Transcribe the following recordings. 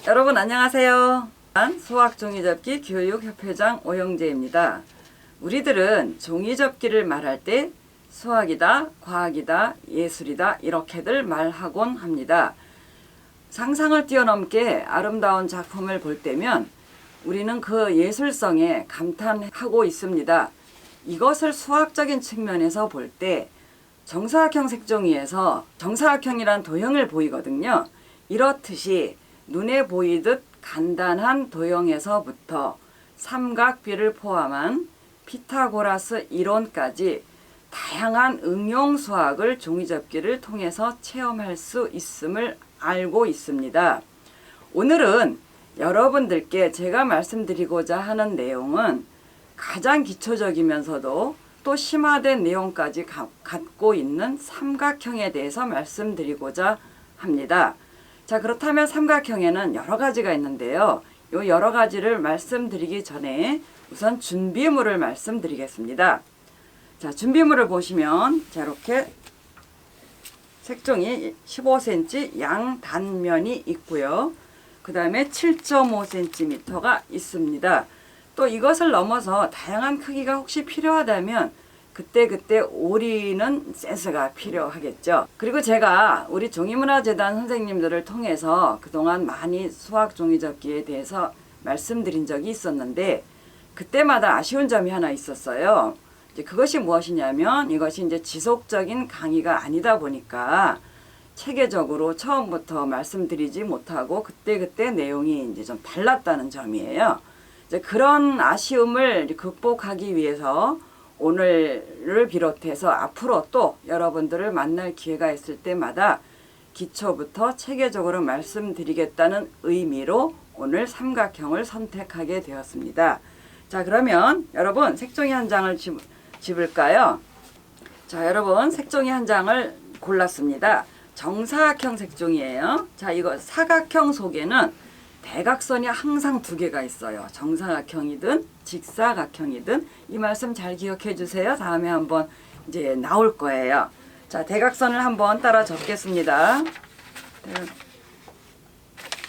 여러분 안녕하세요. 수학종이접기 교육협회장 오영재입니다. 우리들은 종이접기를 말할 때 수학이다, 과학이다, 예술이다 이렇게들 말하곤 합니다. 상상을 뛰어넘게 아름다운 작품을 볼 때면 우리는 그 예술성에 감탄하고 있습니다. 이것을 수학적인 측면에서 볼 때 정사각형 색종이에서 정사각형이란 도형을 보이거든요. 이렇듯이 눈에 보이듯 간단한 도형에서부터 삼각비를 포함한 피타고라스 이론까지 다양한 응용 수학을 종이접기를 통해서 체험할 수 있음을 알고 있습니다. 오늘은 여러분들께 제가 말씀드리고자 하는 내용은 가장 기초적이면서도 또 심화된 내용까지 갖고 있는 삼각형에 대해서 말씀드리고자 합니다. 자, 그렇다면 삼각형에는 여러 가지가 있는데요. 이 여러 가지를 말씀드리기 전에 우선 준비물을 말씀드리겠습니다. 자, 준비물을 보시면 자, 이렇게 색종이 15cm 양 단면이 있고요. 그 다음에 7.5cm가 있습니다. 또 이것을 넘어서 다양한 크기가 혹시 필요하다면 그때 오리는 센스가 필요하겠죠. 그리고 제가 우리 종이문화재단 선생님들을 통해서 그동안 많이 수학 종이접기에 대해서 말씀드린 적이 있었는데 그때마다 아쉬운 점이 하나 있었어요. 이제 그것이 무엇이냐면 이것이 이제 지속적인 강의가 아니다 보니까 체계적으로 처음부터 말씀드리지 못하고 그때 내용이 이제 좀 달랐다는 점이에요. 이제 그런 아쉬움을 극복하기 위해서 오늘을 비롯해서 앞으로 또 여러분들을 만날 기회가 있을 때마다 기초부터 체계적으로 말씀드리겠다는 의미로 오늘 삼각형을 선택하게 되었습니다. 자, 그러면 여러분 색종이 한 장을 집을까요? 자, 여러분 색종이 한 장을 골랐습니다. 정사각형 색종이에요. 자, 이거 사각형 속에는 대각선이 항상 두 개가 있어요. 정사각형이든 직사각형이든 이 말씀 잘 기억해 주세요. 다음에 한번 이제 나올 거예요. 자, 대각선을 한번 따라 적겠습니다.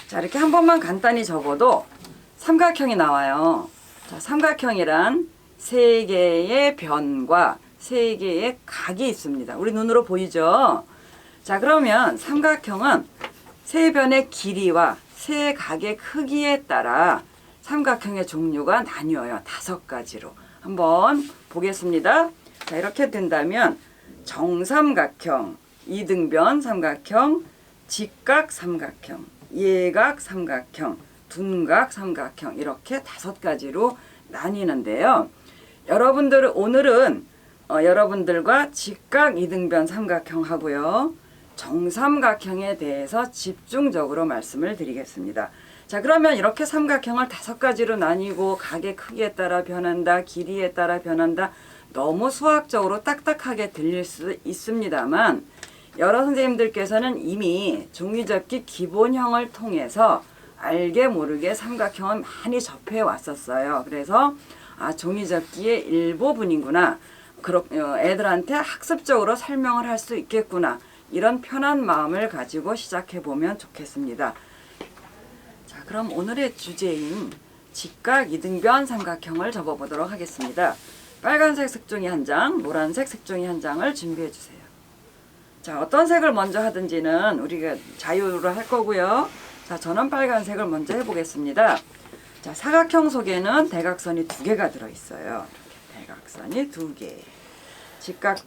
자, 이렇게 한 번만 간단히 적어도 삼각형이 나와요. 자, 삼각형이란 세 개의 변과 세 개의 각이 있습니다. 우리 눈으로 보이죠? 자, 그러면 삼각형은 세 변의 길이와 세 각의 크기에 따라 삼각형의 종류가 나뉘어요. 5가지로. 한번 보겠습니다. 자, 이렇게 된다면 정삼각형, 이등변 삼각형, 직각 삼각형, 예각 삼각형, 둔각 삼각형 이렇게 5가지로 나뉘는데요. 여러분들은 오늘은 여러분들과 직각 이등변 삼각형 하고요. 정삼각형에 대해서 집중적으로 말씀을 드리겠습니다. 자, 그러면 이렇게 삼각형을 5가지로 나뉘고 각의 크기에 따라 변한다, 길이에 따라 변한다. 너무 수학적으로 딱딱하게 들릴 수 있습니다만 여러 선생님들께서는 이미 종이접기 기본형을 통해서 알게 모르게 삼각형은 많이 접해 왔었어요. 그래서 종이접기의 일부분이구나. 애들한테 학습적으로 설명을 할 수 있겠구나. 이런 편한 마음을 가지고 시작해 보면 좋겠습니다. 자, 그럼 오늘의 주제인 직각 이등변 삼각형을 접어보도록 하겠습니다. 빨간색 색종이 한 장, 노란색 색종이 한 장을 준비해 주세요. 자, 어떤 색을 먼저 하든지는 우리가 자유로 할 거고요. 자, 저는 빨간색을 먼저 해보겠습니다. 자, 사각형 속에는 대각선이 2개가 들어있어요. 이렇게 대각선이 2개. 직각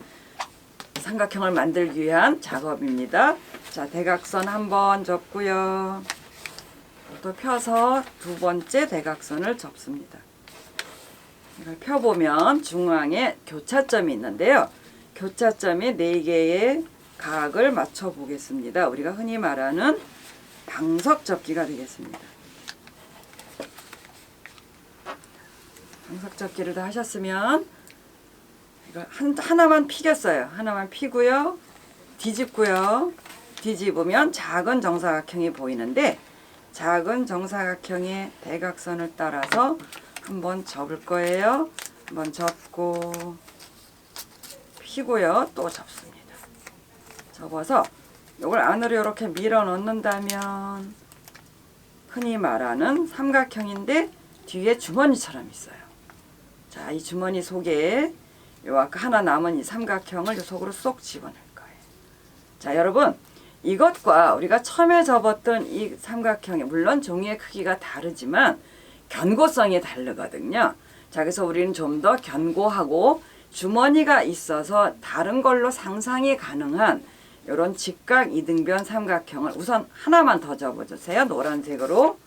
삼각형을 만들기 위한 작업입니다. 자, 대각선 한번 접고요. 또 펴서 2번째 대각선을 접습니다. 이걸 펴보면 중앙에 교차점이 있는데요. 교차점에 4개의 각을 맞춰 보겠습니다. 우리가 흔히 말하는 방석 접기가 되겠습니다. 방석 접기를 다 하셨으면 이걸 하나만 피겠어요. 하나만 피고요. 뒤집고요. 뒤집으면 작은 정사각형이 보이는데 작은 정사각형의 대각선을 따라서 한번 접을 거예요. 한번 접고 피고요. 또 접습니다. 접어서 이걸 안으로 이렇게 밀어 넣는다면 흔히 말하는 삼각형인데 뒤에 주머니처럼 있어요. 자, 이 주머니 속에 요 아까 하나 남은 이 삼각형을 요 속으로 쏙 집어넣을 거예요. 자, 여러분 이것과 우리가 처음에 접었던 이 삼각형이 물론 종이의 크기가 다르지만 견고성이 다르거든요. 자, 그래서 우리는 좀 더 견고하고 주머니가 있어서 다른 걸로 상상이 가능한 이런 직각 이등변 삼각형을 우선 하나만 더 접어주세요. 노란색으로.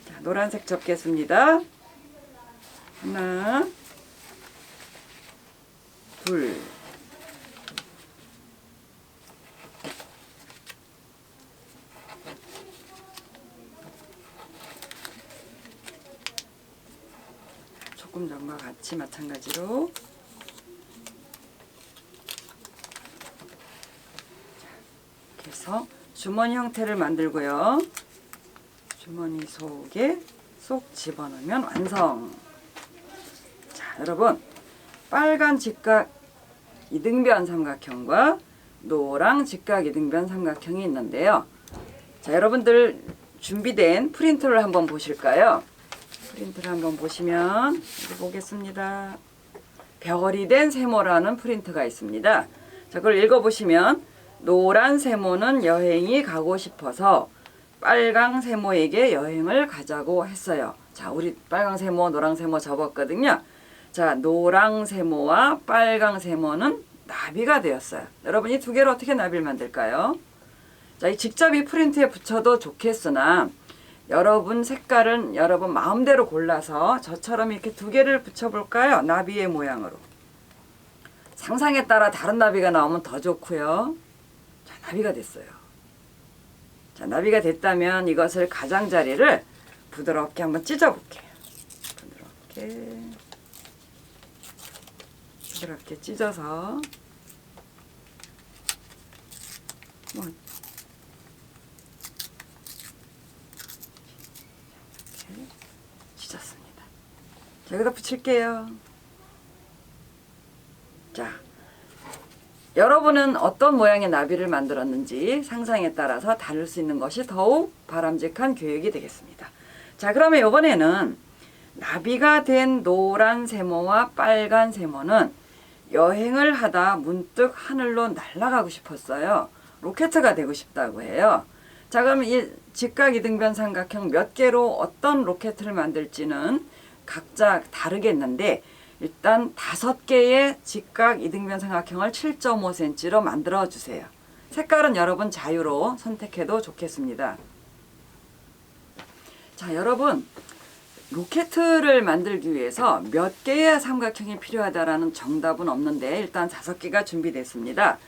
자, 노란색 접겠습니다. 하나, 둘, 조금 전과 같이 마찬가지로 이렇게 해서 주머니 형태를 만들고요. 주머니 속에 쏙 집어넣으면 완성. 자, 여러분 빨간 직각 이등변 삼각형과 노랑 직각 이등변 삼각형이 있는데요. 자, 여러분들 준비된 프린트를 한번 보실까요? 프린트를 한번 보시면 여기 보겠습니다. 별이 된 세모라는 프린트가 있습니다. 자, 그걸 읽어보시면 노란 세모는 여행이 가고 싶어서 빨강 세모에게 여행을 가자고 했어요. 자, 우리 빨강 세모, 노랑 세모 접었거든요. 자, 노랑 세모와 빨강 세모는 나비가 되었어요. 여러분 이 두 개를 어떻게 나비를 만들까요? 자, 이 직접 이 프린트에 붙여도 좋겠으나 여러분 색깔은 여러분 마음대로 골라서 저처럼 이렇게 두 개를 붙여볼까요? 나비의 모양으로. 상상에 따라 다른 나비가 나오면 더 좋고요. 자, 나비가 됐어요. 자, 나비가 됐다면 이것을 가장자리를 부드럽게 한번 찢어볼게요. 부드럽게 찢어서 이렇게 찢었습니다. 자, 여기다 붙일게요. 자, 여러분은 어떤 모양의 나비를 만들었는지 상상에 따라서 다를 수 있는 것이 더욱 바람직한 교육이 되겠습니다. 자, 그러면 이번에는 나비가 된 노란 세모와 빨간 세모는 여행을 하다 문득 하늘로 날아가고 싶었어요. 로켓가 되고 싶다고 해요. 자, 그럼 이 직각 이등변 삼각형 몇 개로 어떤 로켓을 만들지는 각자 다르겠는데 일단 5개의 직각 이등변 삼각형을 7.5cm로 만들어 주세요. 색깔은 여러분 자유로 선택해도 좋겠습니다. 자, 여러분 로켓을 만들기 위해서 몇 개의 삼각형이 필요하다라는 정답은 없는데 일단 5개가 준비됐습니다.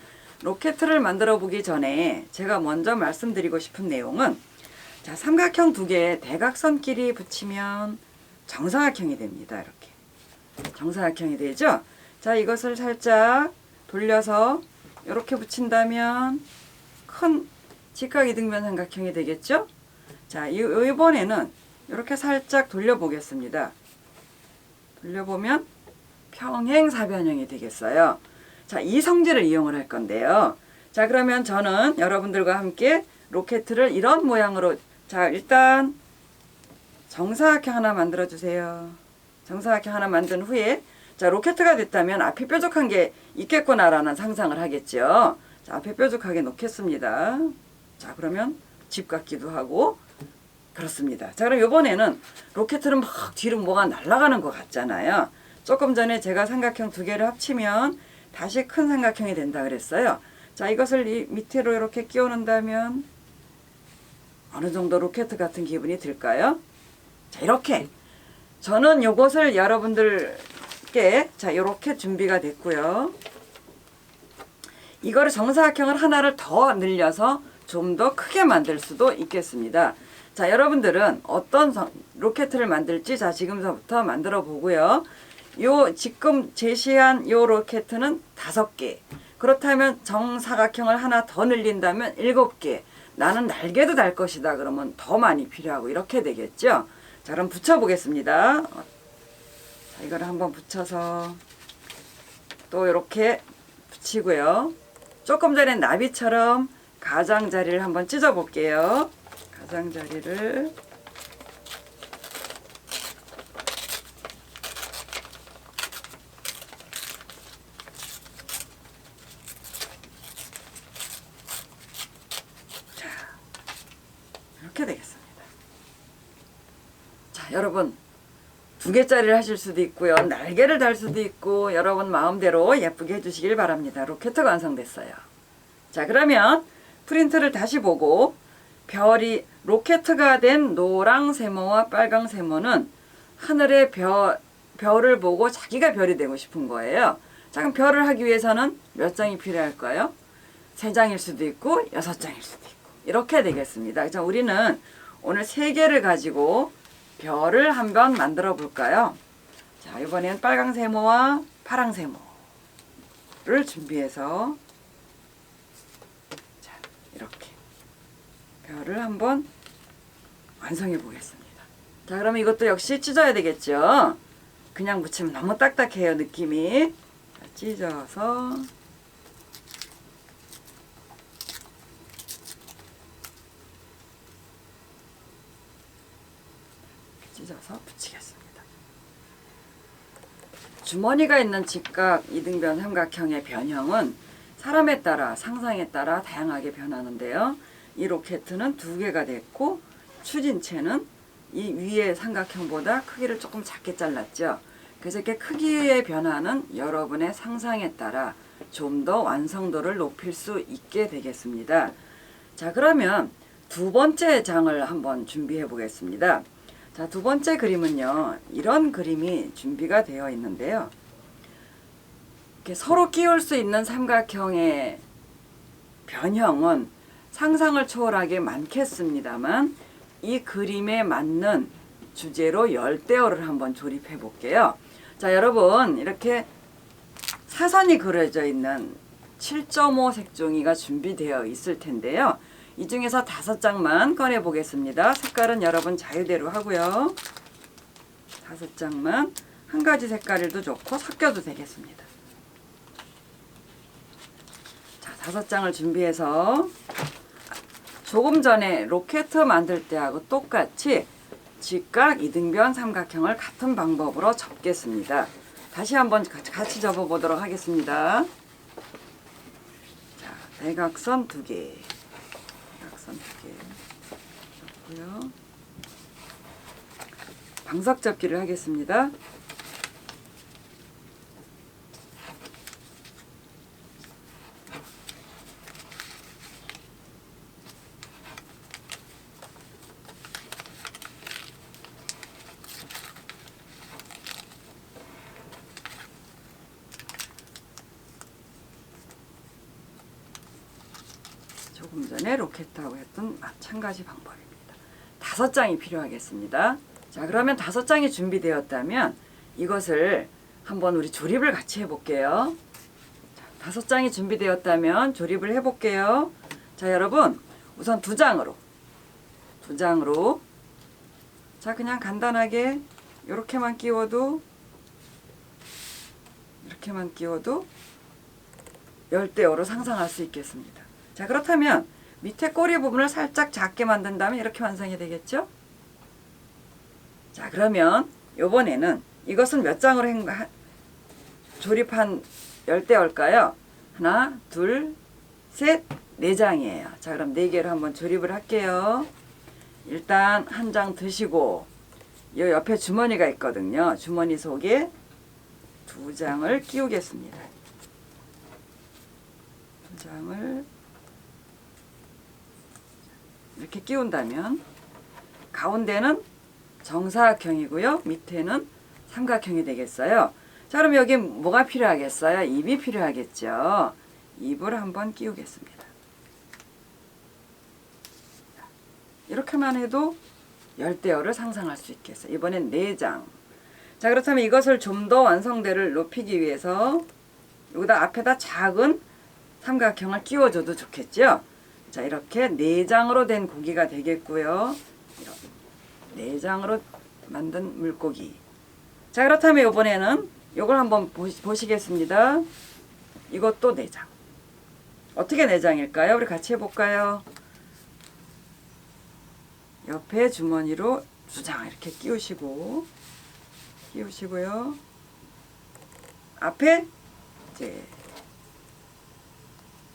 로켓을 만들어 보기 전에 제가 먼저 말씀드리고 싶은 내용은 자, 삼각형 2개에 대각선끼리 붙이면 정사각형이 됩니다. 이렇게 정사각형이 되죠. 자, 이것을 살짝 돌려서 이렇게 붙인다면 큰 직각 이등변 삼각형이 되겠죠. 자, 이번에는 이렇게 살짝 돌려보겠습니다. 돌려보면 평행사변형이 되겠어요. 자, 이 성질을 이용을 할 건데요. 자, 그러면 저는 여러분들과 함께 로켓을 이런 모양으로 자, 일단 정사각형 하나 만들어 주세요. 정사각형 하나 만든 후에 자, 로켓가 됐다면 앞에 뾰족한 게 있겠구나라는 상상을 하겠죠. 자, 앞에 뾰족하게 놓겠습니다. 자, 그러면 집 같기도 하고 그렇습니다. 자, 그럼 이번에는 로켓은 막 뒤로 뭐가 날아가는 것 같잖아요. 조금 전에 제가 삼각형 2개를 합치면 다시 큰 삼각형이 된다 그랬어요. 자, 이것을 이 밑으로 이렇게 끼워 놓는다면 어느 정도 로켓 같은 기분이 들까요? 자, 이렇게 저는 요것을 여러분들께 자, 이렇게 준비가 됐고요. 이거를 정사각형을 하나를 더 늘려서 좀 더 크게 만들 수도 있겠습니다. 자, 여러분들은 어떤 로켓을 만들지 자, 지금부터 만들어 보고요. 요 지금 제시한 요 로켓은 5개. 그렇다면 정사각형을 하나 더 늘린다면 7개. 나는 날개도 달 것이다. 그러면 더 많이 필요하고 이렇게 되겠죠. 자, 그럼 붙여 보겠습니다. 자, 이거를 한번 붙여서 또 이렇게 붙이고요. 조금 전에 나비처럼 가장자리를 한번 찢어 볼게요. 가장자리를 이렇게 되겠습니다. 자, 여러분 2개짜리를 하실 수도 있고요. 날개를 달 수도 있고 여러분 마음대로 예쁘게 해주시길 바랍니다. 로켓가 완성됐어요. 자, 그러면 프린트를 다시 보고 별이 로켓가 된 노랑 세모와 빨강 세모는 하늘의 별을 보고 자기가 별이 되고 싶은 거예요. 자, 그럼 별을 하기 위해서는 몇 장이 필요할까요? 3장일 수도 있고 6장일 수도 있고 이렇게 되겠습니다. 자, 우리는 오늘 3개를 가지고 별을 한번 만들어 볼까요? 자, 이번엔 빨강 세모와 파랑 세모를 준비해서 자, 이렇게 별을 한번 완성해 보겠습니다. 자, 그러면 이것도 역시 찢어야 되겠죠? 그냥 묻히면 너무 딱딱해요, 느낌이. 자, 찢어서 찢어서 붙이겠습니다. 주머니가 있는 직각, 이등변, 삼각형의 변형은 사람에 따라, 상상에 따라 다양하게 변하는데요. 이 로켓은 2개가 됐고 추진체는 이 위의 삼각형보다 크기를 조금 작게 잘랐죠. 그래서 이렇게 크기의 변화는 여러분의 상상에 따라 좀 더 완성도를 높일 수 있게 되겠습니다. 자, 그러면 2번째 장을 한번 준비해 보겠습니다. 자, 2번째 그림은요, 이런 그림이 준비가 되어 있는데요. 이렇게 서로 끼울 수 있는 삼각형의 변형은 상상을 초월하게 많겠습니다만 이 그림에 맞는 주제로 열대어를 한번 조립해 볼게요. 자, 여러분 이렇게 사선이 그려져 있는 7.5 색종이가 준비되어 있을 텐데요. 이 중에서 5장만 꺼내 보겠습니다. 색깔은 여러분 자유대로 하고요. 5장만 한 가지 색깔도 좋고 섞여도 되겠습니다. 자, 5장을 준비해서 조금 전에 로켓 만들 때하고 똑같이 직각, 이등변, 삼각형을 같은 방법으로 접겠습니다. 다시 한번 같이 접어 보도록 하겠습니다. 자, 대각선 2개. 대각선 2개 접고요. 방석 접기를 하겠습니다. 조금 전에 로켓하고 했던 마찬가지 방법입니다. 5장이 필요하겠습니다. 자, 그러면 5장이 준비되었다면 이것을 한번 우리 조립을 같이 해볼게요. 자, 5장이 준비되었다면 조립을 해볼게요. 자, 여러분 우선 2장으로 자, 그냥 간단하게 이렇게만 끼워도 열대어로 상상할 수 있겠습니다. 자, 그렇다면 밑에 꼬리 부분을 살짝 작게 만든 다음에 이렇게 완성이 되겠죠? 자, 그러면 이번에는 이것은 몇 장으로 조립한 열대어일까요? 하나, 둘, 셋, 4장이에요. 자, 그럼 4개를 한번 조립을 할게요. 일단 한 장 드시고 이 옆에 주머니가 있거든요. 주머니 속에 2장을 끼우겠습니다. 2장을 이렇게 끼운다면 가운데는 정사각형이고요. 밑에는 삼각형이 되겠어요. 자, 그럼 여기 뭐가 필요하겠어요? 입이 필요하겠죠. 입을 한번 끼우겠습니다. 이렇게만 해도 열대어를 상상할 수 있겠어요. 이번엔 4장. 자, 그렇다면 이것을 좀 더 완성도를 높이기 위해서 여기다 앞에다 작은 삼각형을 끼워줘도 좋겠죠. 자, 이렇게 4장으로 된 고기가 되겠고요. 4장으로 만든 물고기. 자, 그렇다면 이번에는 이걸 한번 보시겠습니다. 이것도 4장. 어떻게 4장일까요? 우리 같이 해볼까요? 옆에 주머니로 2장 이렇게 끼우시고요. 앞에 이제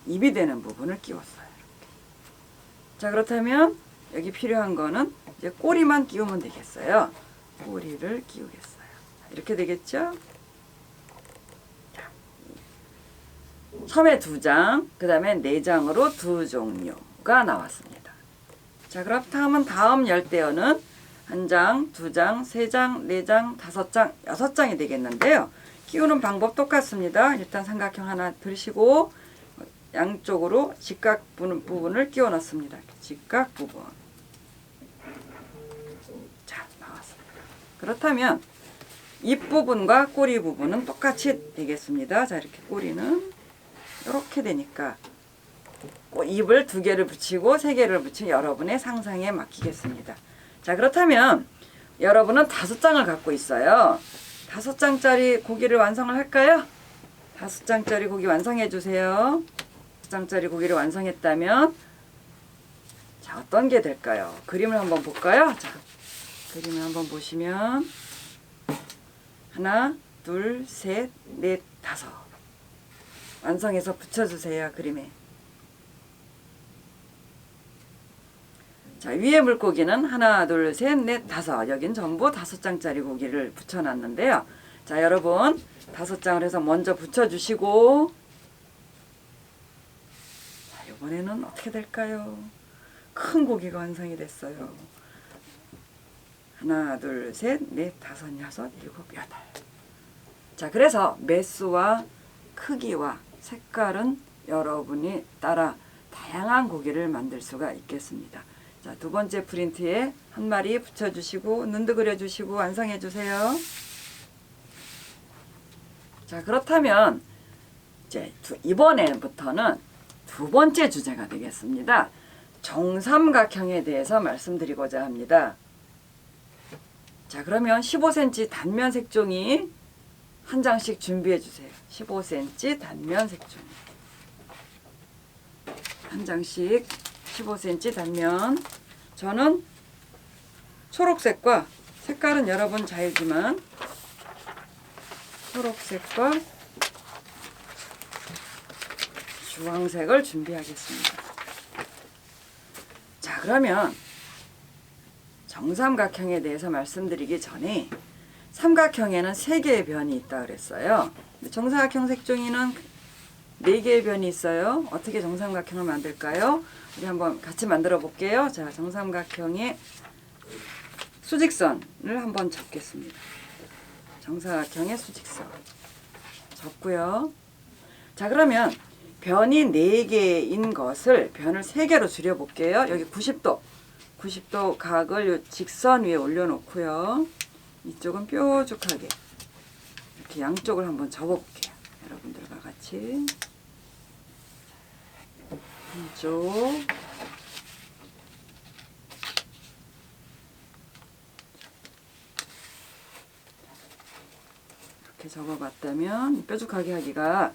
입이 되는 부분을 끼웠어요. 이렇게. 자, 그렇다면 여기 필요한 거는 이제 꼬리만 끼우면 되겠어요. 꼬리를 끼우겠어요. 이렇게 되겠죠? 자, 처음에 2장, 그 다음에 4장으로 2종류가 나왔습니다. 자, 그렇다면 다음 열대어는 1장, 2장, 3장, 4장, 5장, 6장이 되겠는데요. 끼우는 방법 똑같습니다. 일단 삼각형 하나 들으시고 양쪽으로 직각 부분을 끼워 넣습니다. 직각 부분. 자, 나왔습니다. 그렇다면 입 부분과 꼬리 부분은 똑같이 되겠습니다. 자, 이렇게 꼬리는 이렇게 되니까 입을 2개를 붙이고 3개를 붙인 여러분의 상상에 맡기겠습니다. 자, 그렇다면 여러분은 5장을 갖고 있어요. 5장짜리 고기를 완성을 할까요? 5장짜리 고기 완성해 주세요. 5장짜리 고기를 완성했다면 자, 어떤 게 될까요? 그림을 한번 볼까요? 자, 그림을 한번 보시면 하나, 둘, 셋, 넷, 5 완성해서 붙여주세요. 그림에. 자, 위에 물고기는 하나, 둘, 셋, 넷, 5 여긴 전부 5장짜리 고기를 붙여놨는데요. 자, 여러분 5장을 해서 먼저 붙여주시고 자, 이번에는 어떻게 될까요? 큰 고기가 완성이 됐어요. 하나, 둘, 셋, 넷, 5, 6, 7, 8 자, 그래서 매수와 크기와 색깔은 여러분이 따라 다양한 고기를 만들 수가 있겠습니다. 자, 2번째 프린트에 한 마리 붙여주시고 눈도 그려주시고 완성해주세요. 자, 그렇다면 이제 이번에부터는 2번째 주제가 되겠습니다. 정삼각형에 대해서 말씀드리고자 합니다. 자, 그러면 15cm 단면 색종이 한 장씩 준비해 주세요. 15cm 단면 색종이 한 장씩 15cm 단면. 저는 초록색과 색깔은 여러분 자유지만 초록색과 주황색을 준비하겠습니다. 자, 그러면 정삼각형에 대해서 말씀드리기 전에 삼각형에는 3개의 변이 있다 그랬어요. 정사각형 색종이는 4개의 변이 있어요. 어떻게 정삼각형을 만들까요? 우리 한번 같이 만들어 볼게요. 자, 정삼각형의 수직선을 한번 접겠습니다. 정사각형의 수직선 접고요. 자, 그러면 변이 4개인 것을 변을 3개로 줄여 볼게요. 여기 90도 각을 요 직선 위에 올려놓고요. 이쪽은 뾰족하게 이렇게 양쪽을 한번 접어볼게요. 여러분들과 같이 한쪽 이렇게 접어봤다면 뾰족하게 하기가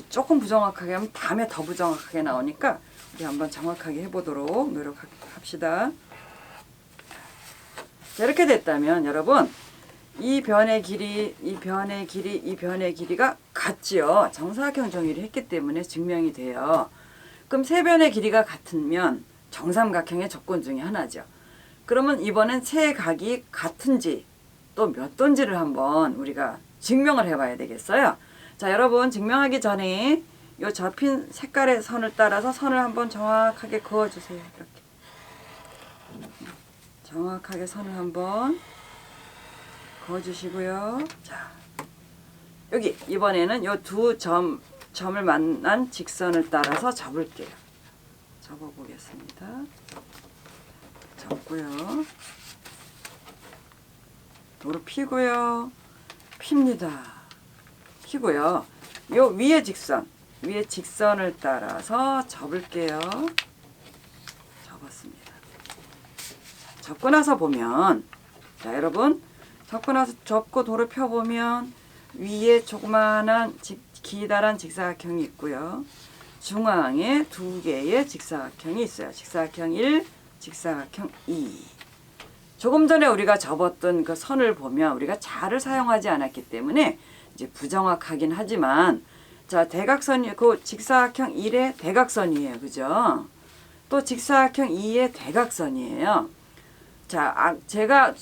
조금 부정확하게 하면 다음에 더 부정확하게 나오니까 우리 한번 정확하게 해보도록 노력합시다. 자, 이렇게 됐다면 여러분 이 변의 길이, 이 변의 길이, 이 변의 길이가 같지요. 정사각형 정의를 했기 때문에 증명이 돼요. 그럼 3변의 길이가 같으면 정삼각형의 조건 중에 하나죠. 그러면 이번엔 3각이 같은지 또 몇 도인지를 한번 우리가 증명을 해봐야 되겠어요. 자, 여러분 증명하기 전에 이 접힌 색깔의 선을 따라서 선을 한번 정확하게 그어주세요. 이렇게 정확하게 선을 한번 그어주시고요. 자, 여기 이번에는 이 2점을 만난 직선을 따라서 접을게요. 접어보겠습니다. 접고요. 도로 피고요. 핍니다. 피고요. 요 위에 직선을 따라서 접을게요. 접었습니다. 접고 나서 보면, 자, 여러분, 접고 나서 접고 도를 펴보면 위에 조그마한 기다란 직사각형이 있고요. 중앙에 2개의 직사각형이 있어요. 직사각형 1, 직사각형 2. 조금 전에 우리가 접었던 그 선을 보면 우리가 자를 사용하지 않았기 때문에 이제 부정확하긴 하지만 자, 대각선이 그 직사각형 1의 대각선이에요. 그죠? 또 직사각형 2의 대각선이에요. 자, 제가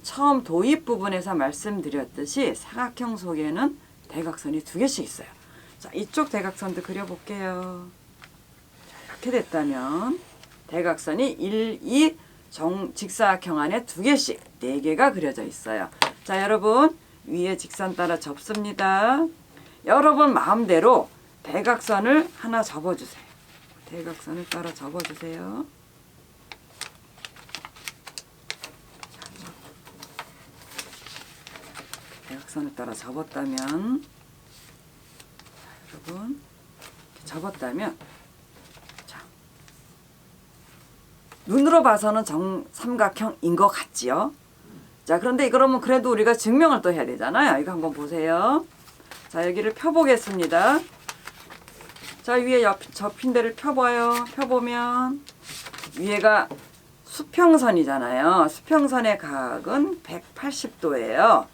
처음 도입 부분에서 말씀드렸듯이 사각형 속에는 대각선이 2개씩 있어요. 자, 이쪽 대각선도 그려볼게요. 자, 이렇게 됐다면 대각선이 1, 2, 직사각형 안에 2개씩 4개가 그려져 있어요. 자, 여러분 위에 직선 따라 접습니다. 여러분 마음대로 대각선을 하나 접어주세요. 대각선을 따라 접어주세요. 대각선을 따라 접었다면 자, 여러분 접었다면 자, 눈으로 봐서는 정삼각형인 것 같지요. 자, 그런데 그러면 그래도 우리가 증명을 또 해야 되잖아요. 이거 한번 보세요. 자, 여기를 펴보겠습니다. 자, 위에 접힌 데를 펴봐요. 펴보면 위에가 수평선이잖아요. 수평선의 각은 180도예요.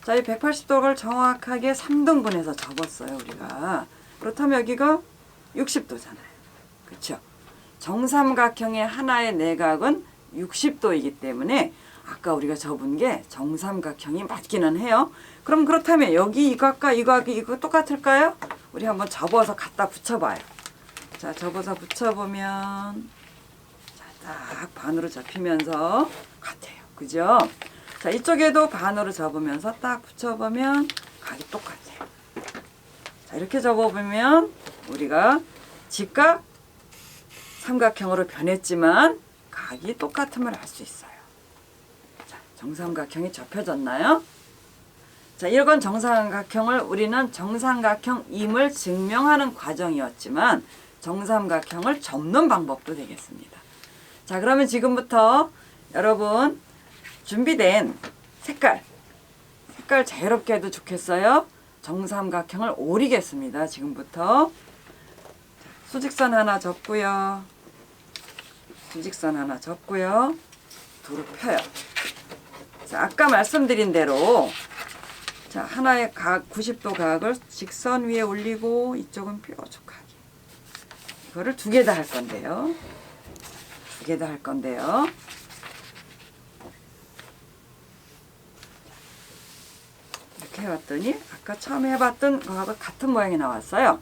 자, 이 180도를 정확하게 3등분해서 접었어요, 우리가. 그렇다면 여기가 60도잖아요. 그렇죠? 정삼각형의 하나의 내각은 60도이기 때문에 아까 우리가 접은 게 정삼각형이 맞기는 해요. 그럼 그렇다면 여기 이각과 이각이 이거 똑같을까요? 우리 한번 접어서 갖다 붙여봐요. 자, 접어서 붙여보면 자, 딱 반으로 접히면서 같아요. 그죠? 자, 이쪽에도 반으로 접으면서 딱 붙여보면 각이 똑같아요. 자, 이렇게 접어보면 우리가 직각 삼각형으로 변했지만 각이 똑같음을 알 수 있어요. 자, 정삼각형이 접혀졌나요? 자, 이건 정삼각형을 우리는 정삼각형임을 증명하는 과정이었지만 정삼각형을 접는 방법도 되겠습니다. 자, 그러면 지금부터 여러분 준비된 색깔 자유롭게 해도 좋겠어요. 정삼각형을 오리겠습니다. 지금부터 수직선 하나 접고요. 수직선 하나 접고요. 두루 펴요. 자, 아까 말씀드린 대로 자, 하나의 각 90도 각을 직선 위에 올리고 이쪽은 뾰족하게 이거를 2개 다 할 건데요. 2개 다 할 건데요. 이렇게 해봤더니 아까 처음에 해봤던 거하고 같은 모양이 나왔어요.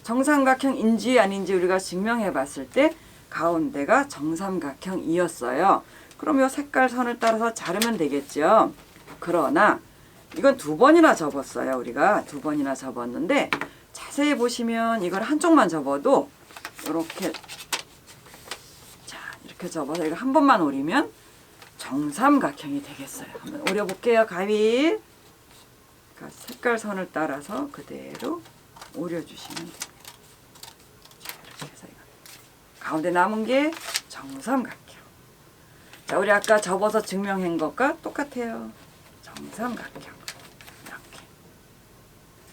정삼각형인지 아닌지 우리가 증명해 봤을 때 가운데가 정삼각형이었어요. 그럼 이 색깔 선을 따라서 자르면 되겠죠. 그러나 이건 2번이나 접었어요. 우리가 2번이나 접었는데 자세히 보시면 이걸 한쪽만 접어도 이렇게 자, 이렇게 접어서 이거 한 번만 오리면 정삼각형이 되겠어요. 한번 오려볼게요. 가위. 그러니까 색깔 선을 따라서 그대로 오려주시면 됩니다. 자, 이렇게 해서 이거 가운데 남은 게 정삼각형. 자, 우리 아까 접어서 증명한 것과 똑같아요. 정삼각형. 이렇게.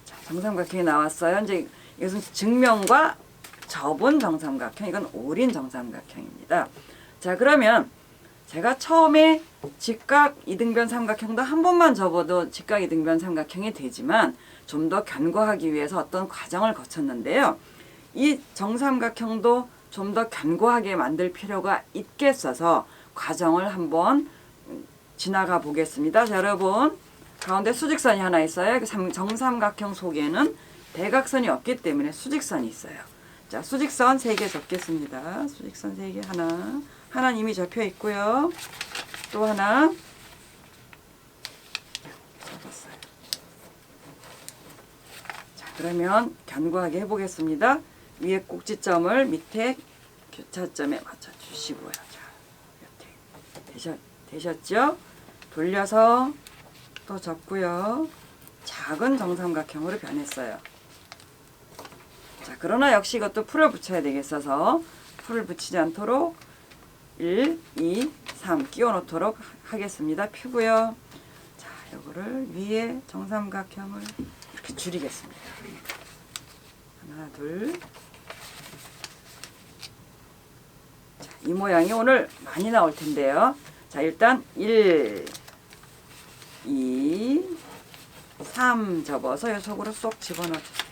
자, 정삼각형이 나왔어요. 이제 이것은 증명과 접은 정삼각형, 이건 오린 정삼각형입니다. 자, 그러면 제가 처음에 직각 이등변 삼각형도 한 번만 접어도 직각 이등변 삼각형이 되지만 좀 더 견고하기 위해서 어떤 과정을 거쳤는데요. 이 정삼각형도 좀 더 견고하게 만들 필요가 있겠어서 과정을 한번 지나가 보겠습니다. 자, 여러분 가운데 수직선이 하나 있어요. 정삼각형 속에는 대각선이 없기 때문에 수직선이 있어요. 자, 수직선 3개 접겠습니다. 수직선 3개 하나는 이미 접혀 있고요. 또 하나 접었어요. 자, 그러면 견고하게 해보겠습니다. 위에 꼭지점을 밑에 교차점에 맞춰 주시고요. 자, 되셨죠? 돌려서 또 접고요. 작은 정삼각형으로 변했어요. 자, 그러나 역시 이것도 풀을 붙여야 되겠어서 풀을 붙이지 않도록 1, 2, 3 끼워 놓도록 하겠습니다. 펴고요. 자, 요거를 위에 정삼각형을 이렇게 줄이겠습니다. 하나, 둘. 자, 이 모양이 오늘 많이 나올 텐데요. 자, 일단 1, 2, 3 접어서 이 속으로 쏙 집어넣어주세요.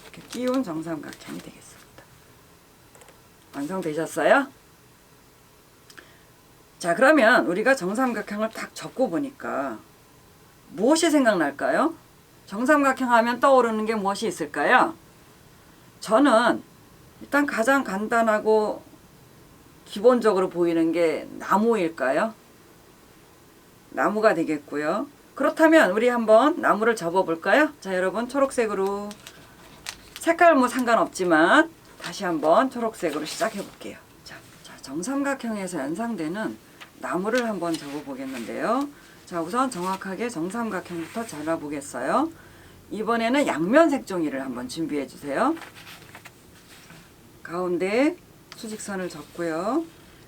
이렇게 끼운 정삼각형이 되겠습니다. 완성되셨어요? 자, 그러면 우리가 정삼각형을 딱 접고 보니까 무엇이 생각날까요? 정삼각형 하면 떠오르는 게 무엇이 있을까요? 저는 일단 가장 간단하고 기본적으로 보이는 게 나무일까요? 나무가 되겠고요. 그렇다면 우리 한번 나무를 접어볼까요? 자, 여러분 초록색으로, 색깔 뭐 상관없지만 다시 한번 초록색으로 시작해 볼게요. 자, 정삼각형에서 연상되는 나무를 한번 접어보겠는데요. 자, 우선 정확하게 정삼각형부터 잘라보겠어요. 이번에는 양면 색종이를 한번 준비해 주세요. 가운데 수직선을 접고요.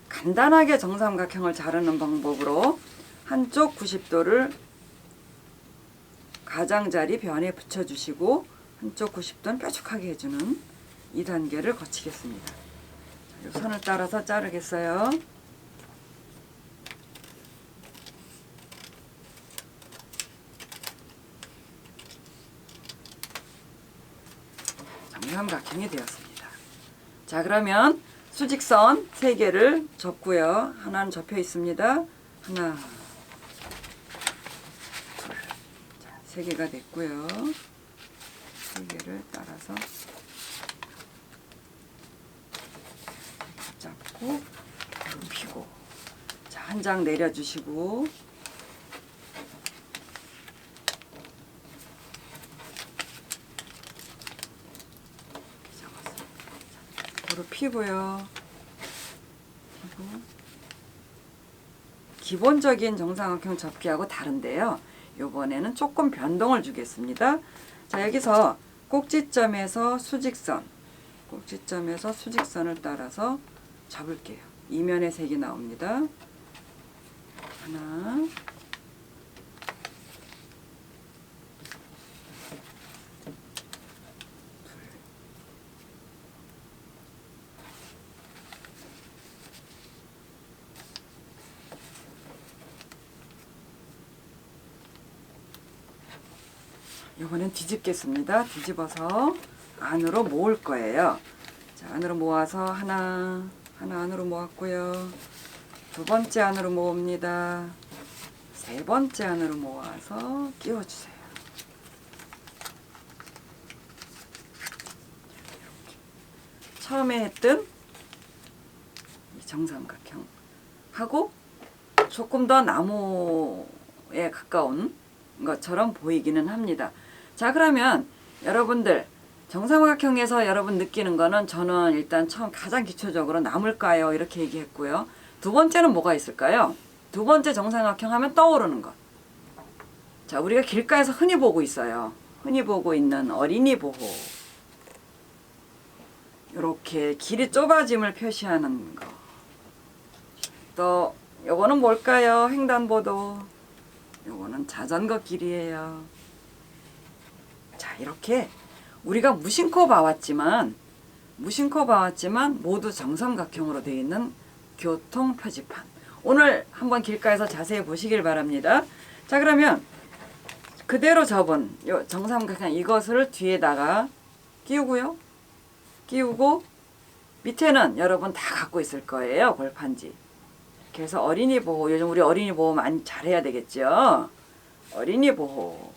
간단하게 정삼각형을 자르는 방법으로 한쪽 90도를 가장자리 변에 붙여주시고 한쪽 90도는 뾰족하게 해주는 이 단계를 거치겠습니다. 자, 이 선을 따라서 자르겠어요. 정삼각형이 되었습니다. 자, 그러면 수직선 3개를 접고요. 하나는 접혀 있습니다. 하나, 둘. 자, 3개가 됐고요. 3개를 따라서 잡고 눕히고, 자, 한 장 내려주시고, 피고요. 피고. 기본적인 정삼각형 접기하고 다른데요. 이번에는 조금 변동을 주겠습니다. 자, 여기서 꼭지점에서 수직선, 꼭지점에서 수직선을 따라서 접을게요. 이면에 색이 나옵니다. 하나, 이번엔 뒤집겠습니다. 뒤집어서 안으로 모을 거예요. 자, 안으로 모아서 하나 안으로 모았고요. 2번째 안으로 모읍니다. 3번째 안으로 모아서 끼워주세요. 이렇게. 처음에 했던 이 정삼각형 하고 조금 더 나무에 가까운 것처럼 보이기는 합니다. 자, 그러면 여러분들 정삼각형에서 여러분 느끼는 거는, 저는 일단 처음 가장 기초적으로 나물까요 이렇게 얘기했고요. 2번째는 뭐가 있을까요? 2번째 정삼각형 하면 떠오르는 것. 자, 우리가 길가에서 흔히 보고 있어요. 흔히 보고 있는 어린이 보호. 이렇게 길이 좁아짐을 표시하는 거. 또 요거는 뭘까요? 횡단보도. 요거는 자전거 길이에요. 자, 이렇게 우리가 무심코 봐왔지만 모두 정삼각형으로 되어 있는 교통 표지판. 오늘 한번 길가에서 자세히 보시길 바랍니다. 자, 그러면 그대로 접은 요 정삼각형 이것을 뒤에다가 끼우고요. 끼우고 밑에는 여러분 다 갖고 있을 거예요. 골판지. 그래서 어린이 보호, 요즘 우리 어린이 보호 많이 잘해야 되겠죠. 어린이 보호.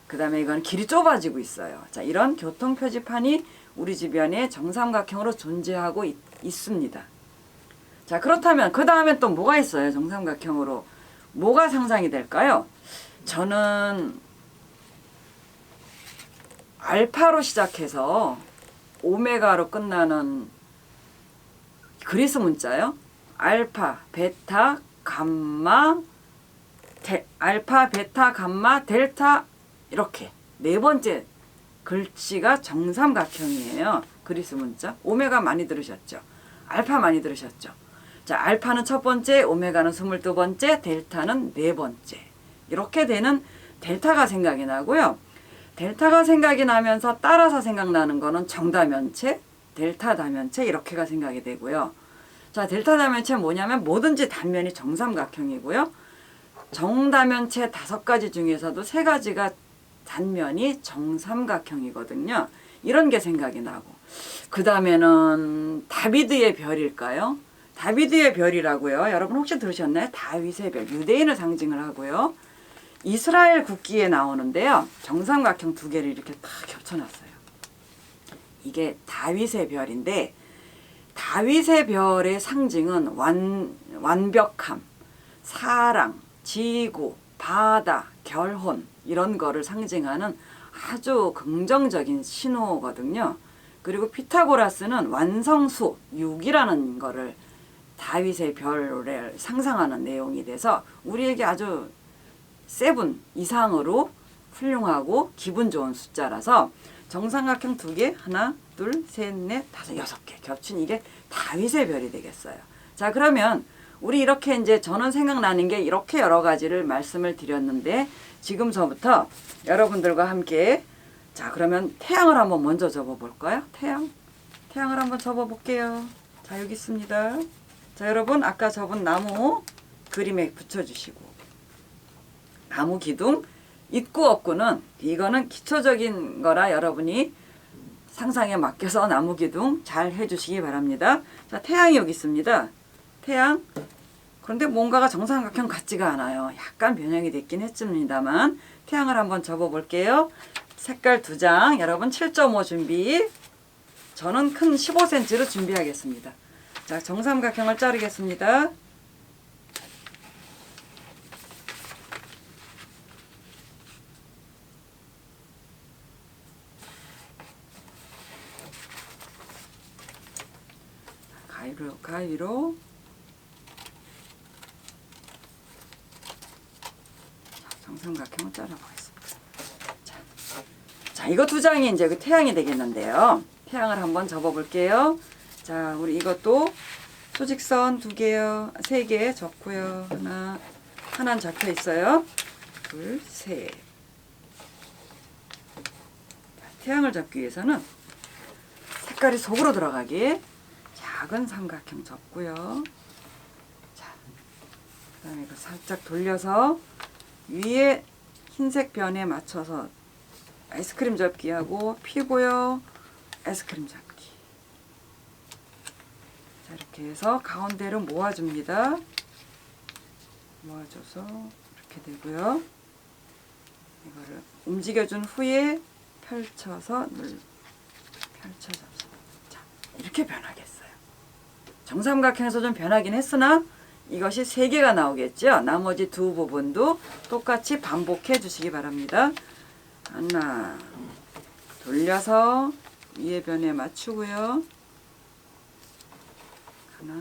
그 다음에 이건 길이 좁아지고 있어요. 자, 이런 교통 표지판이 우리 주변에 정삼각형으로 존재하고 있습니다. 자, 그렇다면 그 다음에 또 뭐가 있어요? 정삼각형으로 뭐가 상상이 될까요? 저는 알파로 시작해서 오메가로 끝나는 그리스 문자요. 알파, 베타, 감마, 알파, 베타, 감마, 델타, 이렇게 4번째 글씨가 정삼각형이에요. 그리스 문자. 오메가 많이 들으셨죠? 알파 많이 들으셨죠? 자, 알파는 첫 번째, 오메가는 22번째, 델타는 4번째. 이렇게 되는 델타가 생각이 나고요. 델타가 생각이 나면서 따라서 생각나는 거는 정다면체, 델타 다면체 이렇게가 생각이 되고요. 자, 델타 다면체 뭐냐면 뭐든지 단면이 정삼각형이고요. 정다면체 5가지 중에서도 3가지가 단면이 정삼각형이거든요. 이런 게 생각이 나고, 그 다음에는 다비드의 별일까요? 다비드의 별이라고요. 여러분 혹시 들으셨나요? 다윗의 별, 유대인을 상징을 하고요. 이스라엘 국기에 나오는데요. 정삼각형 2개를 이렇게 딱 겹쳐놨어요. 이게 다윗의 별인데, 다윗의 별의 상징은 완벽함, 사랑, 지구, 바다, 결혼 이런 거를 상징하는 아주 긍정적인 신호거든요. 그리고 피타고라스는 완성수 6이라는 거를 다윗의 별을 상상하는 내용이 돼서 우리에게 아주 7 이상으로 훌륭하고 기분 좋은 숫자라서 정삼각형 2개, 하나, 둘, 셋, 넷, 다섯, 6개 겹친 이게 다윗의 별이 되겠어요. 자, 그러면 우리 이렇게 이제 저는 생각나는 게 이렇게 여러 가지를 말씀을 드렸는데, 지금서부터 여러분들과 함께, 자, 그러면 태양을 한번 먼저 접어 볼까요? 태양을 한번 접어 볼게요. 자, 여기 있습니다. 자, 여러분 아까 접은 나무 그림에 붙여 주시고, 나무 기둥 있고 없고는 이거는 기초적인 거라 여러분이 상상에 맡겨서 나무 기둥 잘 해주시기 바랍니다. 자, 태양이 여기 있습니다. 태양. 그런데 뭔가가 정삼각형 같지가 않아요. 약간 변형이 됐긴 했습니다만, 태양을 한번 접어 볼게요. 색깔 2장, 여러분 7.5 준비. 저는 큰 15cm로 준비하겠습니다. 자, 정삼각형을 자르겠습니다. 가위로 정삼각형을 잘라보겠습니다. 자, 이거 2장이 이제 그 태양이 되겠는데요. 태양을 한번 접어볼게요. 자, 우리 이것도 소직선 2개요, 3개 접고요. 하나는 접혀 있어요. 둘, 셋. 태양을 잡기 위해서는 색깔이 속으로 들어가게 작은 삼각형 접고요. 자, 그 다음에 이거 살짝 돌려서 위에 흰색 변에 맞춰서 아이스크림 접기하고 피고요. 아이스크림 접기. 자, 이렇게 해서 가운데로 모아줍니다. 모아줘서 이렇게 되고요. 이거를 움직여준 후에 펼쳐서 펼쳐줘서, 자, 이렇게 변하겠어요. 정삼각형에서 좀 변하긴 했으나 이것이 3개가 나오겠죠. 나머지 2 부분도 똑같이 반복해 주시기 바랍니다. 하나, 돌려서 위에 변에 맞추고요. 하나,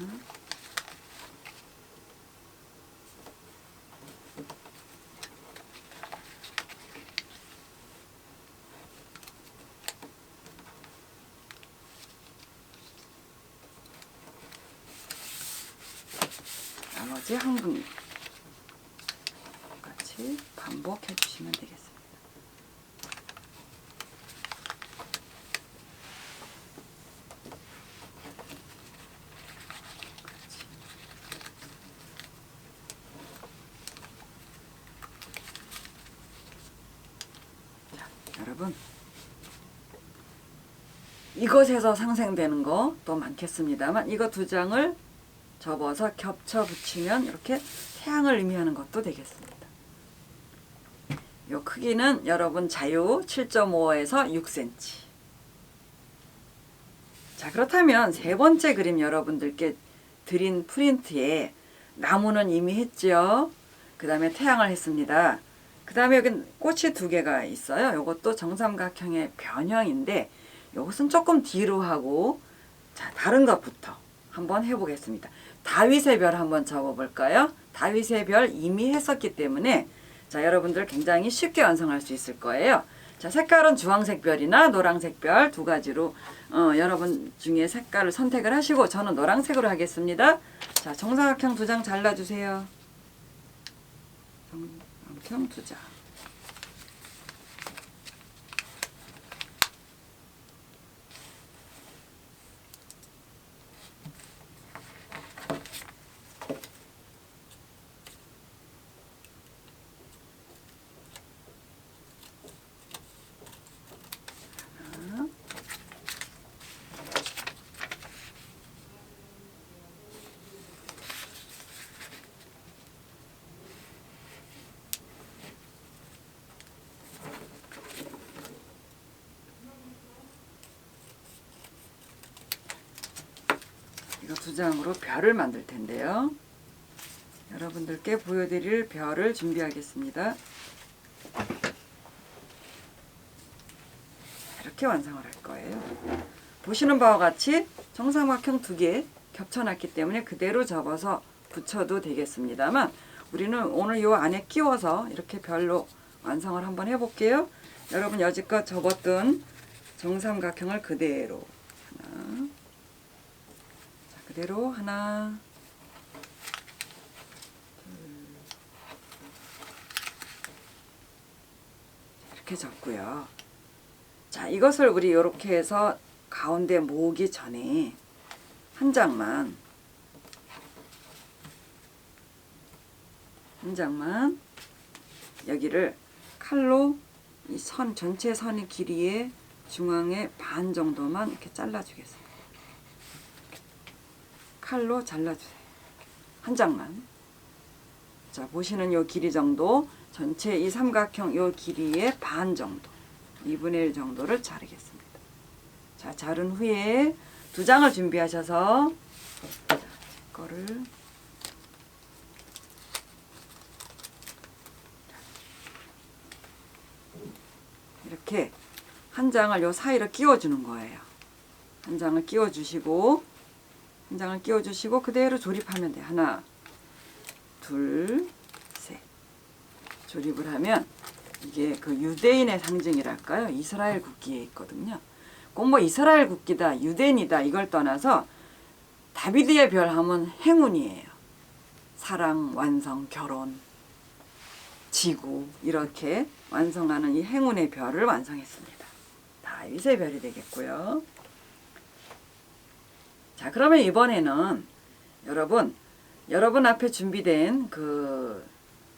나머지 한 분 같이 반복해 주시면 되겠습니다. 자, 여러분 이것에서 상생되는 거 또 많겠습니다만, 이거 2장을 접어서 겹쳐 붙이면 이렇게 태양을 의미하는 것도 되겠습니다. 이 크기는 여러분 자유 7.5에서 6cm. 자, 그렇다면 3번째 그림 여러분들께 드린 프린트에 나무는 이미 했죠. 그 다음에 태양을 했습니다. 그 다음에 여기 꽃이 2개가 있어요. 이것도 정삼각형의 변형인데 이것은 조금 뒤로 하고, 자, 다른 것부터 한번 해보겠습니다. 다윗의 별 한번 접어볼까요? 다윗의 별 이미 했었기 때문에 자, 여러분들 굉장히 쉽게 완성할 수 있을 거예요. 자, 색깔은 주황색 별이나 노란색 별 2가지로 여러분 중에 색깔을 선택을 하시고, 저는 노란색으로 하겠습니다. 자, 정삼각형 2장 잘라주세요. 정삼각형 2장. 두 장으로 별을 만들 텐데요. 여러분들께 보여드릴 별을 준비하겠습니다. 이렇게 완성을 할 거예요. 보시는 바와 같이 정삼각형 두 개 겹쳐놨기 때문에 그대로 접어서 붙여도 되겠습니다만 우리는 오늘 요 안에 끼워서 이렇게 별로 완성을 한번 해볼게요. 여러분 여지껏 접었던 정삼각형을 그대로 하나, 자, 그대로 하나, 이렇게 접고요. 자, 이것을 우리 이렇게 해서 가운데 모으기 전에 한 장만 여기를 칼로 이 선 전체 선의 길이의 중앙에 반 정도만 이렇게 잘라주겠습니다. 칼로 잘라주세요. 한 장만. 자, 보시는 요 길이 정도, 전체 이 삼각형 요 길이의 반 정도, 2분의 1 정도를 자르겠습니다. 자, 자른 후에 두 장을 준비하셔서 거를 이렇게 한 장을 요 사이로 끼워주는 거예요. 한 장을 끼워주시고 그대로 조립하면 돼요. 하나, 둘, 셋. 조립을 하면 이게 그 유대인의 상징이랄까요? 이스라엘 국기에 있거든요. 꼭 뭐 이스라엘 국기다, 유대인이다 이걸 떠나서 다비드의 별 하면 행운이에요. 사랑, 완성, 결혼, 지구 이렇게 완성하는 이 행운의 별을 완성했습니다. 다윗의 별이 되겠고요. 자, 그러면 이번에는 여러분 앞에 준비된 그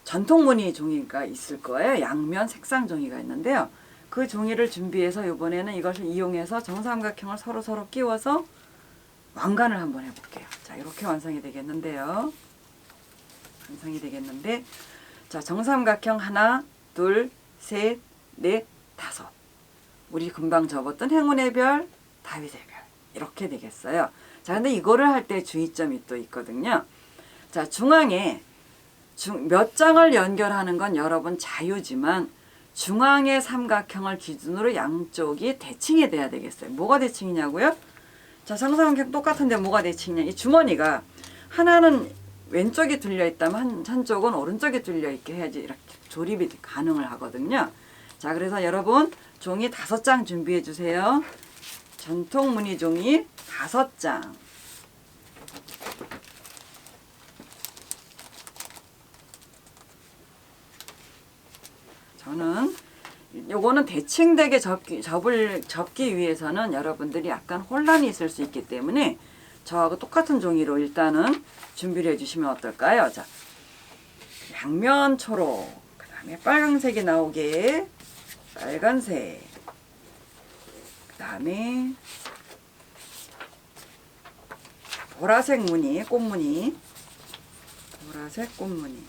전통 무늬 종이가 있을 거예요. 양면 색상 종이가 있는데요. 그 종이를 준비해서 이번에는 이것을 이용해서 정삼각형을 서로 끼워서 왕관을 한번 해볼게요. 자, 이렇게 완성이 되겠는데요. 자, 정삼각형 하나, 둘, 셋, 넷, 다섯. 우리 금방 접었던 행운의 별, 다윗의 별. 이렇게 되겠어요. 자, 근데 이거를 할 때 주의점이 또 있거든요. 자, 중앙에 몇 장을 연결하는 건 여러분 자유지만 중앙의 삼각형을 기준으로 양쪽이 대칭이 돼야 되겠어요. 뭐가 대칭이냐고요? 자, 정삼각형 똑같은데 뭐가 대칭이냐? 이 주머니가 하나는 왼쪽에 뚫려 있다면 한쪽은 오른쪽에 뚫려 있게 해야지 이렇게 조립이 가능을 하거든요. 자, 그래서 여러분 종이 5장 준비해 주세요. 전통 무늬 종이 5장. 저는 요거는 대칭되게 접기 위해서는 여러분들이 약간 혼란이 있을 수 있기 때문에 저하고 똑같은 종이로 일단은 준비를 해주시면 어떨까요? 자, 양면 초록, 그 다음에 빨강색이 나오게 빨간색, 그 다음에 보라색 무늬, 꽃무늬, 보라색 꽃무늬가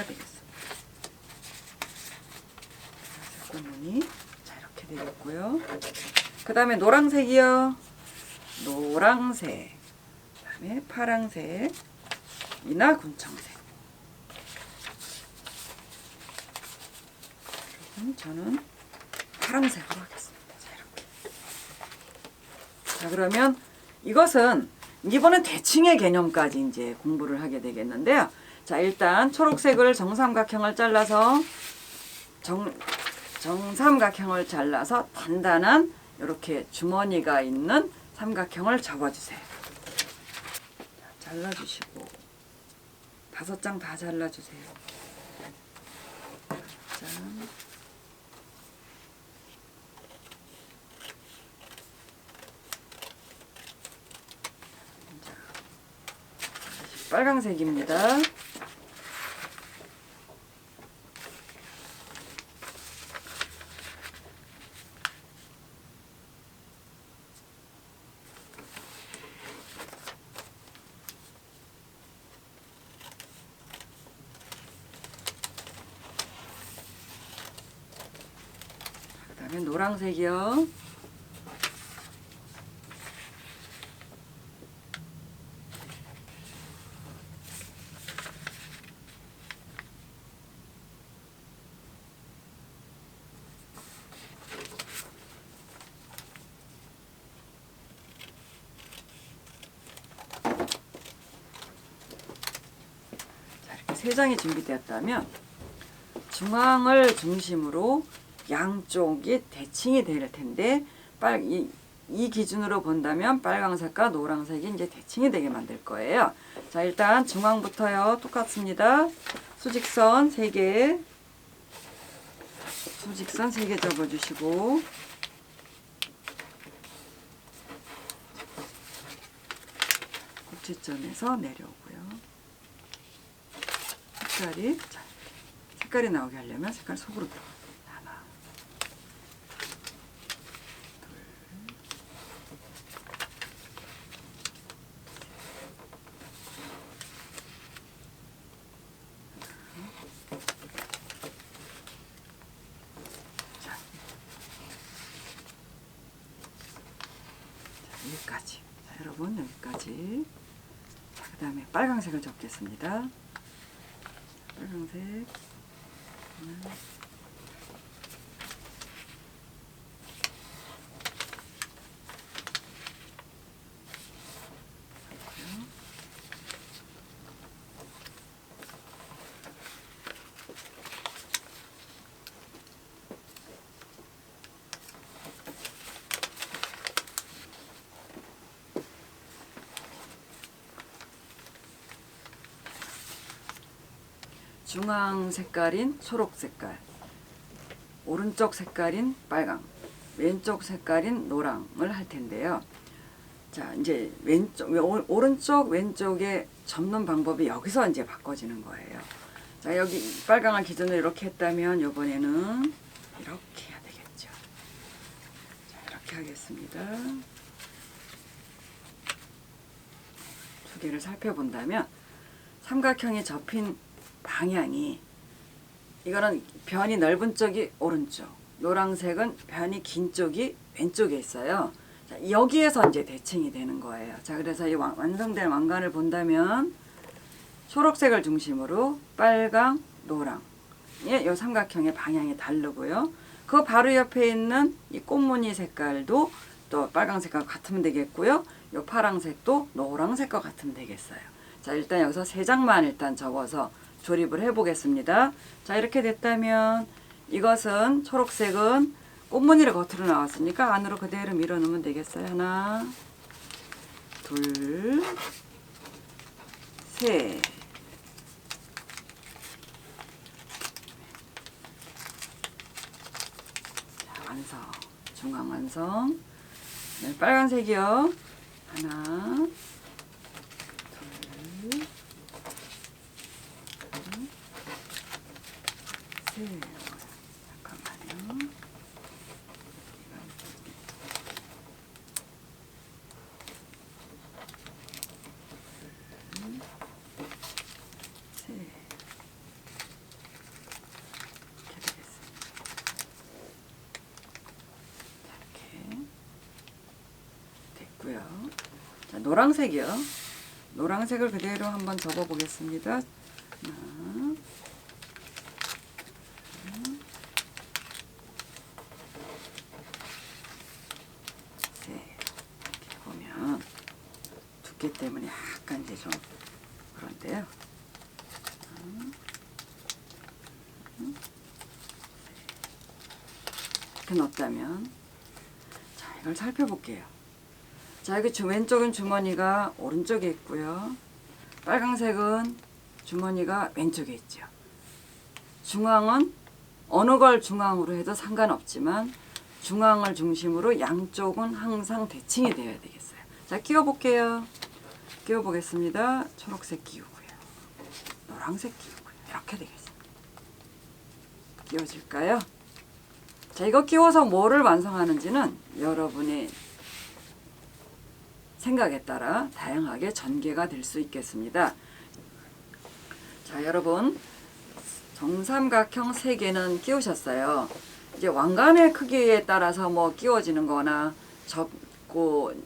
되겠습니다. 꽃무늬. 자, 이렇게 되겠고요. 그 다음에 노란색이요. 노란색. 그 다음에 파란색. 이나 군청색. 저는 파란색으로 하겠습니다. 자, 이렇게. 자, 그러면 이것은 이번엔 대칭의 개념까지 이제 공부를 하게 되겠는데요. 자, 일단 초록색을 정삼각형을 잘라서 정삼각형을 잘라서 단단한 이렇게 주머니가 있는 삼각형을 접어주세요. 잘라주시고 5장 다 잘라주세요. 자, 빨강색입니다. 그 다음에 노란색이요. 세 장이 준비되었다면 중앙을 중심으로 양쪽이 대칭이 될 텐데 이 기준으로 본다면 빨강색과 노란색이 이제 대칭이 되게 만들 거예요. 자, 일단 중앙부터요. 똑같습니다. 수직선 3개 접어주시고 꼭지점에서 내려오고요. 색깔이 나오게 하려면 색깔 속으로 들어가요. 하나, 자, 여기까지. 자, 여러분 여기까지. 자, 그 다음에 빨강색을 접겠습니다. 빨강색 하나, 중앙 색깔인 초록 색깔, 오른쪽 색깔인 빨강, 왼쪽 색깔인 노랑을 할 텐데요. 자, 이제 오른쪽 왼쪽에 접는 방법이 여기서 이제 바꿔지는 거예요. 자, 여기 빨강을 기준으로 이렇게 했다면 이번에는 이렇게 해야 되겠죠. 자, 이렇게 하겠습니다. 두 개를 살펴본다면 삼각형이 접힌 방향이, 이거는 변이 넓은 쪽이 오른쪽, 노란색은 변이 긴 쪽이 왼쪽에 있어요. 자, 여기에서 이제 대칭이 되는 거예요. 자, 그래서 이 완성된 왕관을 본다면 초록색을 중심으로 빨강, 노랑, 이 삼각형의 방향이 다르고요. 그 바로 옆에 있는 이 꽃무늬 색깔도 또 빨강색과 같으면 되겠고요. 이 파랑색도 노란색과 같으면 되겠어요. 자, 일단 여기서 3장만 일단 접어서 조립을 해 보겠습니다. 자, 이렇게 됐다면 이것은 초록색은 꽃무늬를 겉으로 나왔으니까 안으로 그대로 밀어 넣으면 되겠어요. 하나, 둘, 셋. 자, 완성. 중앙 완성. 네, 빨간색이요. 하나, 둘, 잠깐만요. 셋. 이렇게 되겠습니다. 이렇게 됐고요. 자, 노란색이요. 노란색을 그대로 한번 접어 보겠습니다. 하나, 두께 때문에 약간 이제 좀 그런데요. 이렇게 넣었다면, 자, 이걸 살펴볼게요. 자, 여기 왼쪽은 주머니가 오른쪽에 있고요. 빨강색은 주머니가 왼쪽에 있죠. 중앙은 어느 걸 중앙으로 해도 상관없지만 중앙을 중심으로 양쪽은 항상 대칭이 되어야 되겠어요. 자, 끼워볼게요. 끼워보겠습니다. 초록색 끼우고요. 노란색 끼우고요. 이렇게 되겠습니다. 끼워질까요? 자, 이거 끼워서 뭐를 완성하는지는 여러분의 생각에 따라 다양하게 전개가 될 수 있겠습니다. 자, 여러분 정삼각형 3개는 끼우셨어요. 이제 왕관의 크기에 따라서 뭐 끼워지는 거나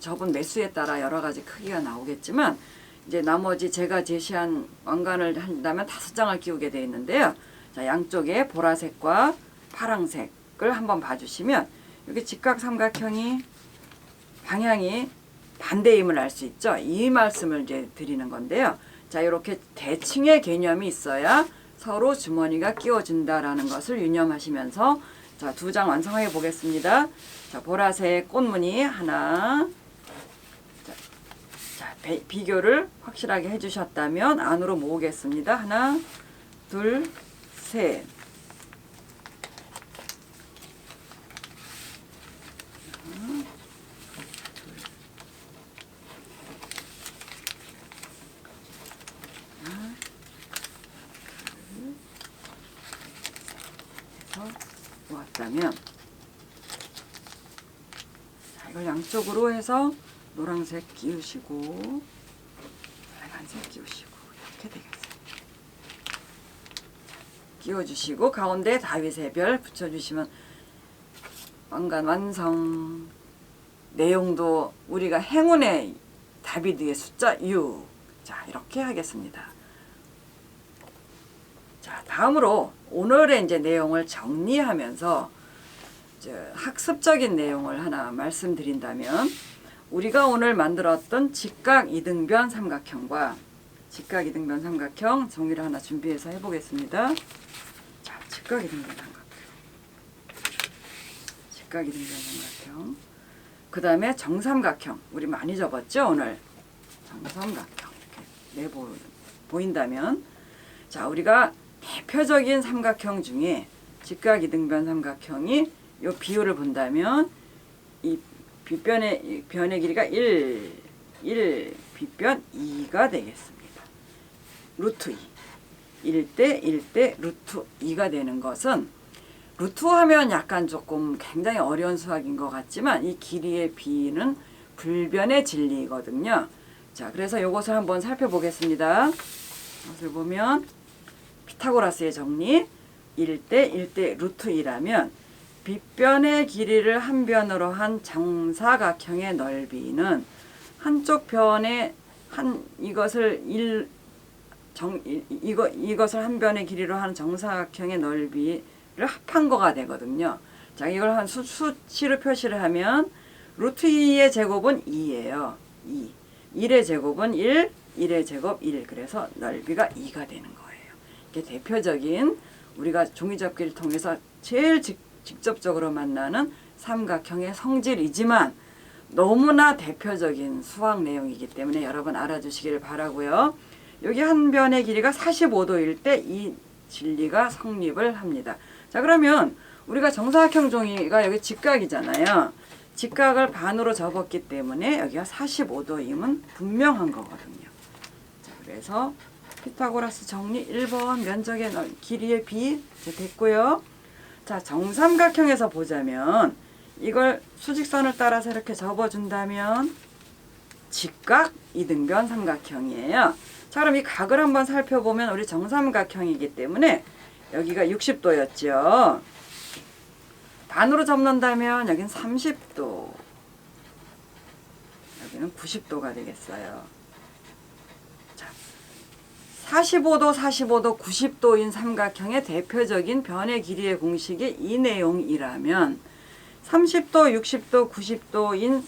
접은 매수에 따라 여러 가지 크기가 나오겠지만, 이제 나머지 제가 제시한 왕관을 한다면 5장을 끼우게 되어 있는데요. 자, 양쪽에 보라색과 파랑색을 한번 봐주시면 여기 직각 삼각형이 방향이 반대임을 알 수 있죠. 이 말씀을 이제 드리는 건데요. 자, 이렇게 대칭의 개념이 있어야 서로 주머니가 끼워진다라는 것을 유념하시면서 자, 2장 완성해 보겠습니다. 자, 보라색 꽃무늬 하나. 자, 비교를 확실하게 해주셨다면 안으로 모으겠습니다. 하나, 둘, 셋. 모았다면 자, 이걸 양쪽으로 해서 노란색 끼우시고 빨간색 끼우시고 이렇게 되겠습니다. 끼워주시고 가운데 다윗의 별 붙여주시면 왕관 완성. 내용도 우리가 행운의 다비드의 숫자 6. 자, 이렇게 하겠습니다. 자, 다음으로 오늘의 이제 내용을 정리하면서 이제 학습적인 내용을 하나 말씀드린다면 우리가 오늘 만들었던 직각 이등변 삼각형과 직각 이등변 삼각형 종이를 하나 준비해서 해보겠습니다. 자, 직각 이등변 삼각형. 직각 이등변 삼각형. 그 다음에 정삼각형. 우리 많이 접었죠, 오늘? 정삼각형. 이렇게 보인다면 자, 우리가 대표적인 삼각형 중에 직각 이등변 삼각형이 이 비율을 본다면 이 빗변의 길이가 1, 빗변 2가 되겠습니다. 루트 2. 1대 1대 루트 2가 되는 것은 루트 하면 약간 조금 굉장히 어려운 수학인 것 같지만 이 길이의 비는 불변의 진리거든요. 자, 그래서 이것을 한번 살펴보겠습니다. 이것을 보면 피타고라스의 정리 1대 1대 루트 2라면 빗변의 길이를 한 변으로 한 정사각형의 넓이는 한쪽 변에 이것을 한 변의 길이로 하는 정사각형의 넓이를 합한 거가 되거든요. 자, 이걸 한 수치로 표시를 하면 루트 2의 제곱은 2예요. 2. 1의 제곱은 1, 1의 제곱 1. 그래서 넓이가 2가 되는 거예요. 이게 대표적인 우리가 종이접기를 통해서 제일 직접적으로 만나는 삼각형의 성질이지만 너무나 대표적인 수학 내용이기 때문에 여러분 알아주시기를 바라고요. 여기 한 변의 길이가 45도일 때 이 진리가 성립을 합니다. 자, 그러면 우리가 정사각형 종이가 여기 직각이잖아요. 직각을 반으로 접었기 때문에 여기가 45도임은 분명한 거거든요. 자, 그래서 피타고라스 정리 1번 면적의 길이의 비 됐고요. 자, 정삼각형에서 보자면 이걸 수직선을 따라서 이렇게 접어준다면 직각 이등변 삼각형이에요. 자, 그럼 이 각을 한번 살펴보면 우리 정삼각형이기 때문에 여기가 60도였죠. 반으로 접는다면 여기는 30도, 여기는 90도가 되겠어요. 자, 45도, 45도, 90도인 삼각형의 대표적인 변의 길이의 공식이 이 내용이라면 30도, 60도, 90도인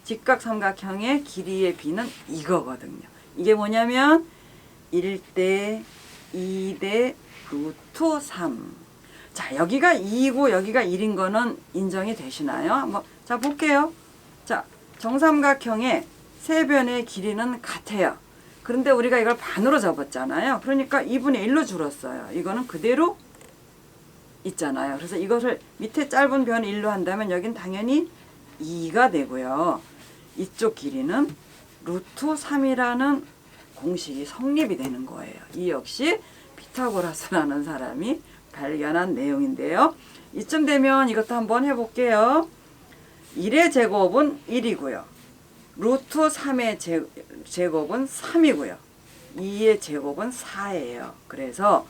직각 삼각형의 길이의 비는 이거거든요. 이게 뭐냐면 1대 2대 루트 3. 자, 여기가 2이고 여기가 1인 거는 인정이 되시나요? 한번 자, 볼게요. 자, 정삼각형의 세 변의 길이는 같아요. 그런데 우리가 이걸 반으로 접었잖아요. 그러니까 2분의 1로 줄었어요. 이거는 그대로 있잖아요. 그래서 이것을 밑에 짧은 변 1로 한다면 여긴 당연히 2가 되고요. 이쪽 길이는 루트 3이라는 공식이 성립이 되는 거예요. 이 역시 피타고라스라는 사람이 발견한 내용인데요. 이쯤 되면 이것도 한번 해볼게요. 1의 제곱은 1이고요. 루트 3의 제곱은 3이고요. 2의 제곱은 4예요. 그래서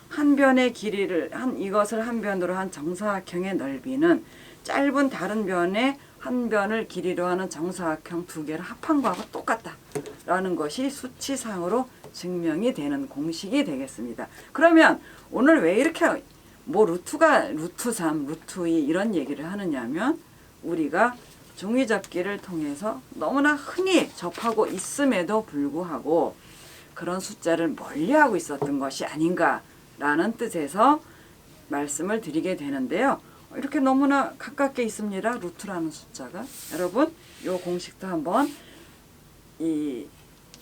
한 변의 길이를 이것을 한 변으로 한 정사각형의 넓이는 짧은 다른 변에 한 변을 길이로 하는 정사각형 두 개를 합한 거하고 똑같다라는 것이 수치상으로 증명이 되는 공식이 되겠습니다. 그러면 오늘 왜 이렇게 뭐 루트가 루트 3, 루트 2 이런 얘기를 하느냐면 우리가 종이접기를 통해서 너무나 흔히 접하고 있음에도 불구하고 그런 숫자를 멀리하고 있었던 것이 아닌가라는 뜻에서 말씀을 드리게 되는데요. 이렇게 너무나 가깝게 있습니다. 루트라는 숫자가. 여러분 이 공식도 한번 이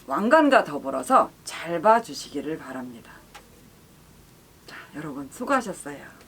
왕관과 더불어서 잘 봐주시기를 바랍니다. 자, 여러분 수고하셨어요.